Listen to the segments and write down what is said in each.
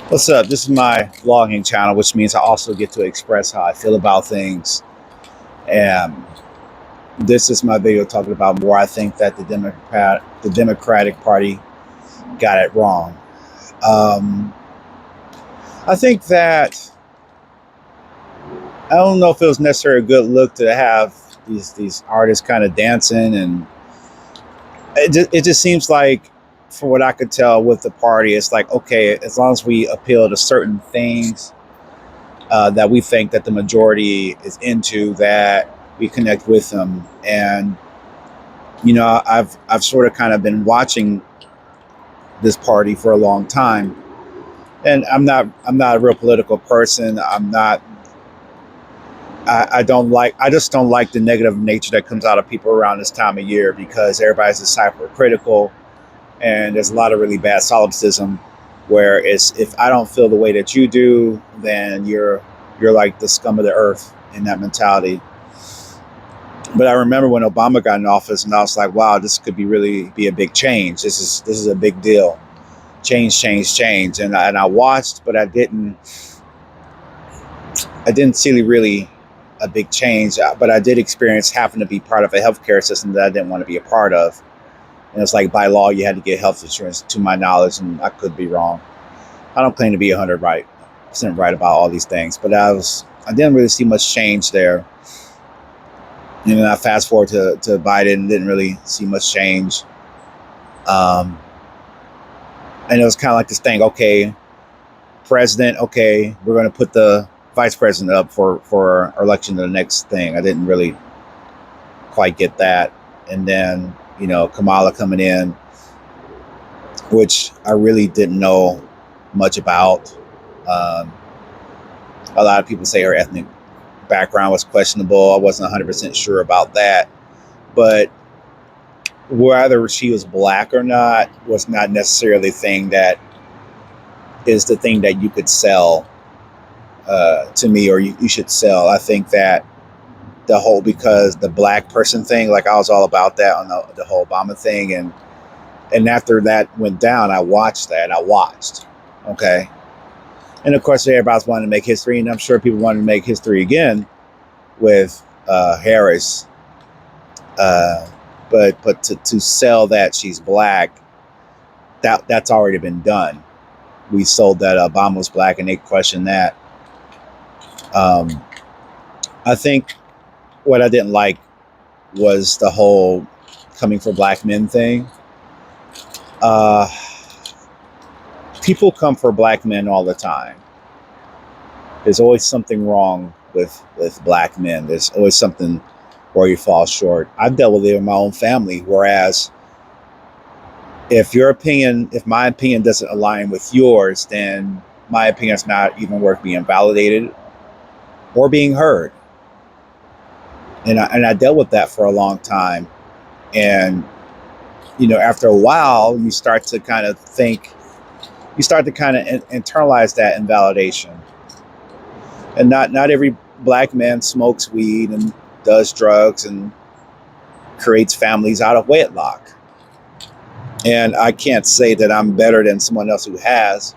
What's up? This is my vlogging channel, which means I also get to express how I feel about things. And this is my video talking about where I think that the Democratic Party got it wrong. Um, I think that I don't know if it was necessarily a good look to have these artists kind of dancing, and it just seems like, from what I could tell with the party, it's like, okay, as long as we appeal to certain things that we think that the majority is into, that we connect with them. And I've sort of kind of been watching this party for a long time, and I'm not a real political person. I just don't like the negative nature that comes out of people around this time of year, because everybody's just hypercritical, and there's a lot of really bad solipsism where it's, if I don't feel the way that you do, then you're like the scum of the earth, in that mentality. But I remember when Obama got in office, and I was like, wow, this could really be a big change. This is a big deal. Change, change, change. And I watched, but I didn't see really a big change. But I did experience having to be part of a healthcare system that I didn't want to be a part of. And it's like, by law, you had to get health insurance, to my knowledge, and I could be wrong. I don't claim to be 100% right about all these things, but I didn't really see much change there. And then I fast forward to Biden, didn't really see much change. Um, and it was kind of like this thing, okay, president, okay, we're going to put the vice president up for our election to the next thing. I didn't really quite get that. And then, Kamala coming in, which I really didn't know much about. Um, a lot of people say her ethnic background was questionable. I wasn't 100% sure about that. But whether she was black or not was not necessarily the thing that you could sell to me, or you should sell. I think that because the black person thing, like, I was all about that on the whole Obama thing. And after that went down, I watched that. Okay. And of course, everybody's wanting to make history, and I'm sure people want to make history again with Harris. Uh, but to sell that she's black, that's already been done. We sold that Obama was black, and they questioned that. Um, I think what I didn't like was the whole coming for black men thing. Uh, People come for black men all the time. There's always something wrong with black men. There's always something where you fall short. I've dealt with it in my own family. Whereas if my opinion doesn't align with yours, then my opinion is not even worth being validated or being heard. And I dealt with that for a long time. And after a while, you start to kind of internalize that invalidation. And not every black man smokes weed and does drugs and creates families out of wedlock. And I can't say that I'm better than someone else who has,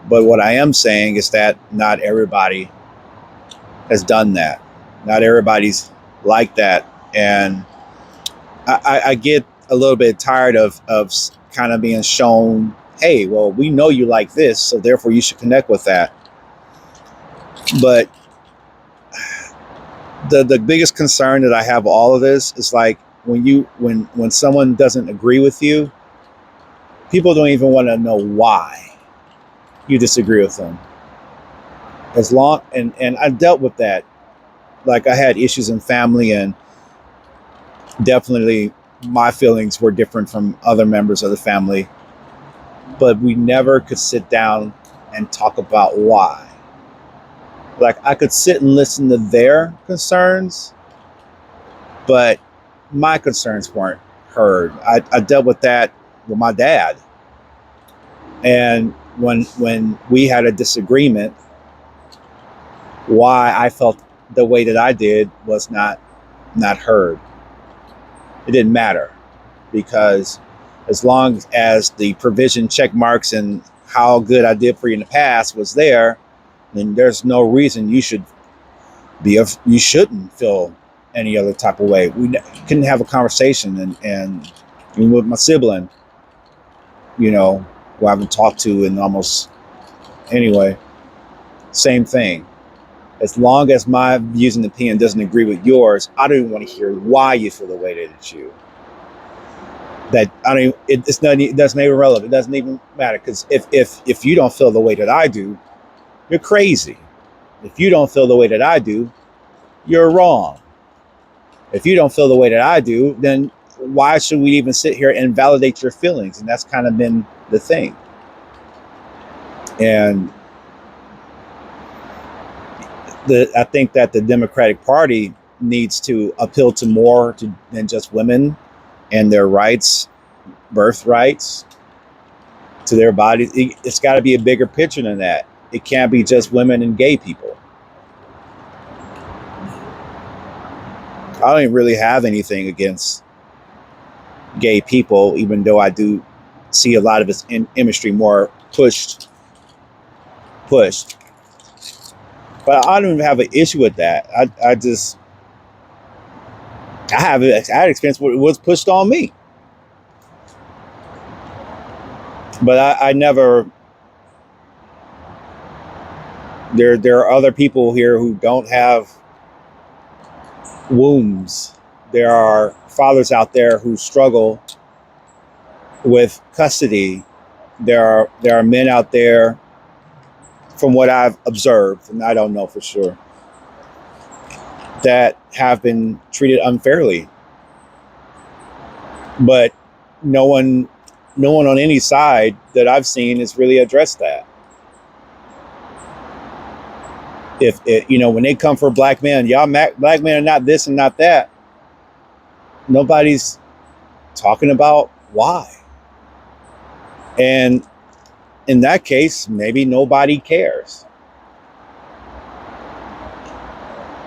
but what I am saying is that not everybody has done that. Not everybody's like that. And I get a little bit tired of kind of being shown, hey, well, we know you like this, so therefore you should connect with that. But the biggest concern that I have with all of this is, like, when someone doesn't agree with you, people don't even want to know why you disagree with them. And I've dealt with that. Like, I had issues in family, and definitely my feelings were different from other members of the family, but we never could sit down and talk about why. Like, I could sit and listen to their concerns, but my concerns weren't heard. I dealt with that with my dad. And when we had a disagreement, why I felt the way that I did was not heard. It didn't matter, because as long as the provision check marks and how good I did for you in the past was there, then there's no reason you shouldn't feel any other type of way. We couldn't have a conversation, and with my sibling, who I haven't talked to in almost, anyway, same thing. As long as my views and opinion doesn't agree with yours, I don't even want to hear why you feel the way that it's you. That I don't. It's not. It doesn't even relevant. It doesn't even matter, because if you don't feel the way that I do, you're crazy. If you don't feel the way that I do, you're wrong. If you don't feel the way that I do, then why should we even sit here and validate your feelings? And that's kind of been the thing. And I think that the Democratic Party needs to appeal to more than just women and their rights, birth rights to their bodies. It's got to be a bigger picture than that. It can't be just women and gay people. I don't even really have anything against gay people, even though I do see a lot of its imagery more pushed. But I don't even have an issue with that. I had experience where it was pushed on me. But I never. There are other people here who don't have wombs. There are fathers out there who struggle with custody. There are men out there, from what I've observed, and I don't know for sure, that have been treated unfairly. But no one on any side that I've seen has really addressed that. If when they come for black men, y'all black men are not this and not that. Nobody's talking about why. And in that case, maybe nobody cares.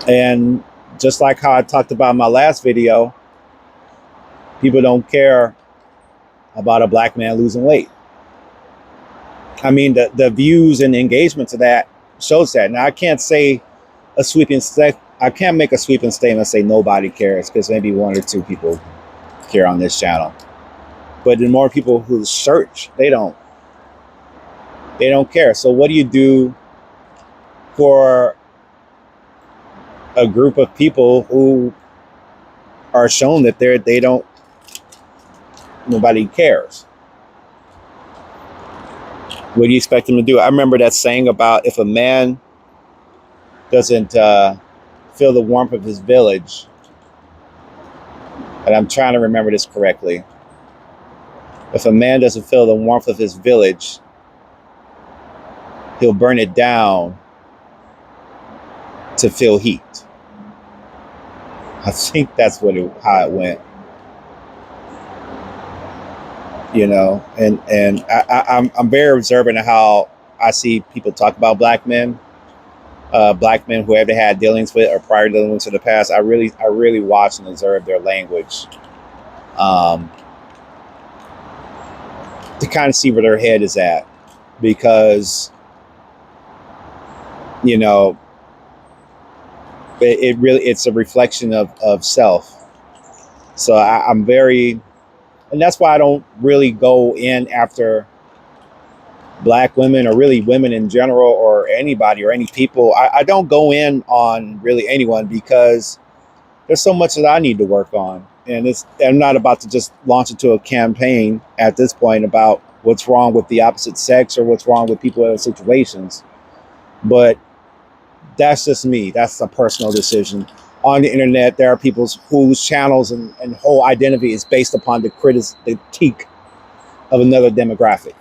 And just like how I talked about in my last video, people don't care about a black man losing weight. I mean, the views and engagement to that shows that. Now, I can't make a sweeping statement and say nobody cares, because maybe one or two people care on this channel. But the more people who search, they don't care. So what do you do for a group of people who are shown that nobody cares? What do you expect them to do? I remember that saying about, if a man doesn't feel the warmth of his village, and I'm trying to remember this correctly. If a man doesn't feel the warmth of his village, he'll burn it down to feel heat. I think that's how it went. And I'm very observant of how I see people talk about black men who have had dealings with or prior dealings in the past. I really watch and observe their language, to kind of see where their head is at, because it's a reflection of self. So I'm very, and that's why I don't really go in after black women, or really women in general, or anybody or any people. I don't go in on really anyone, because there's so much that I need to work on. And I'm not about to just launch into a campaign at this point about what's wrong with the opposite sex or what's wrong with people in situations. But that's just me. That's a personal decision. On the internet, there are people whose channels and whole identity is based upon the critique of another demographic.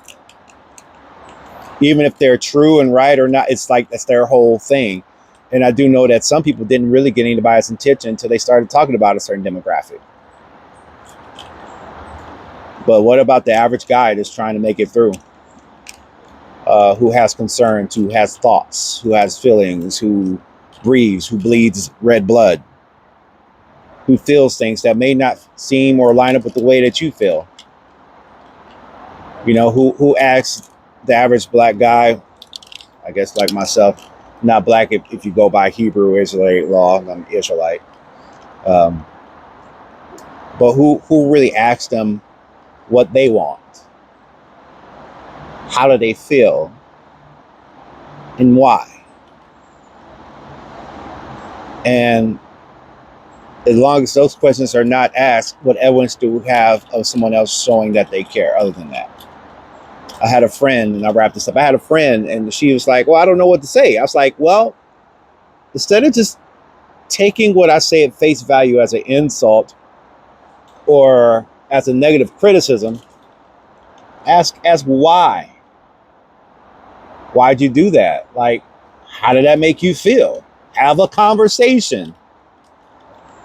Even if they're true and right or not, it's like that's their whole thing. And I do know that some people didn't really get anybody's attention until they started talking about a certain demographic. But what about the average guy that's trying to make it through? Who has concerns, who has thoughts, who has feelings, who breathes, who bleeds red blood, who feels things that may not seem or line up with the way that you feel. Who asks the average black guy, I guess like myself, not black if you go by Hebrew Israelite law, I'm an Israelite. Um, but who really asks them what they want? How do they feel? And why? And as long as those questions are not asked, what evidence do we have of someone else showing that they care other than that? I had a friend, and I wrapped this up. I had a friend, and she was like, well, I don't know what to say. I was like, well, instead of just taking what I say at face value as an insult or as a negative criticism, ask why. Why'd you do that? Like, how did that make you feel? Have a conversation.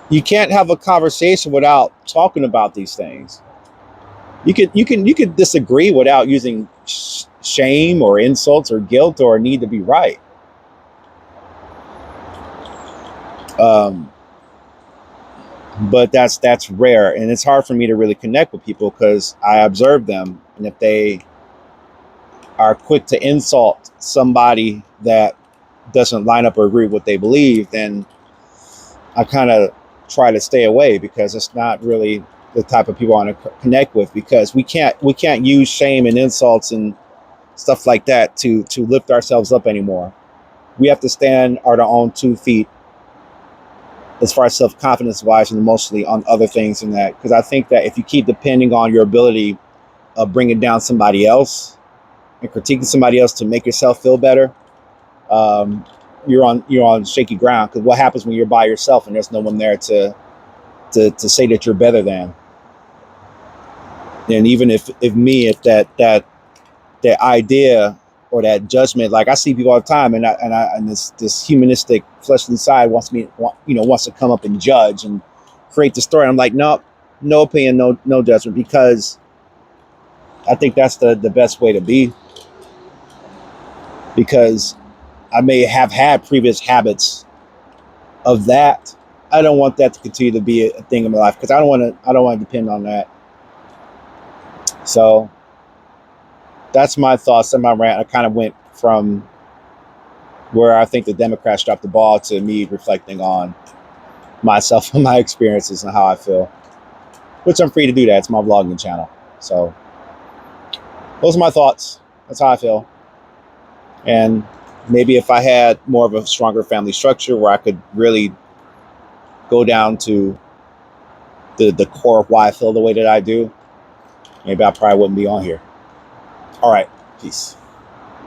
You can't have a conversation without talking about these things. You could disagree without using shame or insults or guilt or need to be right. But that's rare, and it's hard for me to really connect with people because I observe them, and if they are quick to insult somebody that doesn't line up or agree with what they believe, then I kind of try to stay away because it's not really the type of people I want to connect with, because we can't use shame and insults and stuff like that to lift ourselves up anymore. We have to stand on our own 2 feet as far as self-confidence wise and emotionally on other things than that. Because I think that if you keep depending on your ability of bringing down somebody else and critiquing somebody else to make yourself feel better, you're on shaky ground. Because what happens when you're by yourself and there's no one there to say that you're better than? And even if that idea or that judgment, like I see people all the time, and this humanistic fleshly side wants to come up and judge and create the story. I'm like, no opinion, no judgment, because I think that's the best way to be. Because I may have had previous habits of that. I don't want that to continue to be a thing in my life, because I don't want to depend on that. So that's my thoughts and my rant. I kind of went from where I think the Democrats dropped the ball to me reflecting on myself and my experiences and how I feel, which I'm free to do that. It's my vlogging channel. So those are my thoughts. That's how I feel. And maybe if I had more of a stronger family structure where I could really go down to the core of why I feel the way that I do, maybe I probably wouldn't be on here. All right. Peace.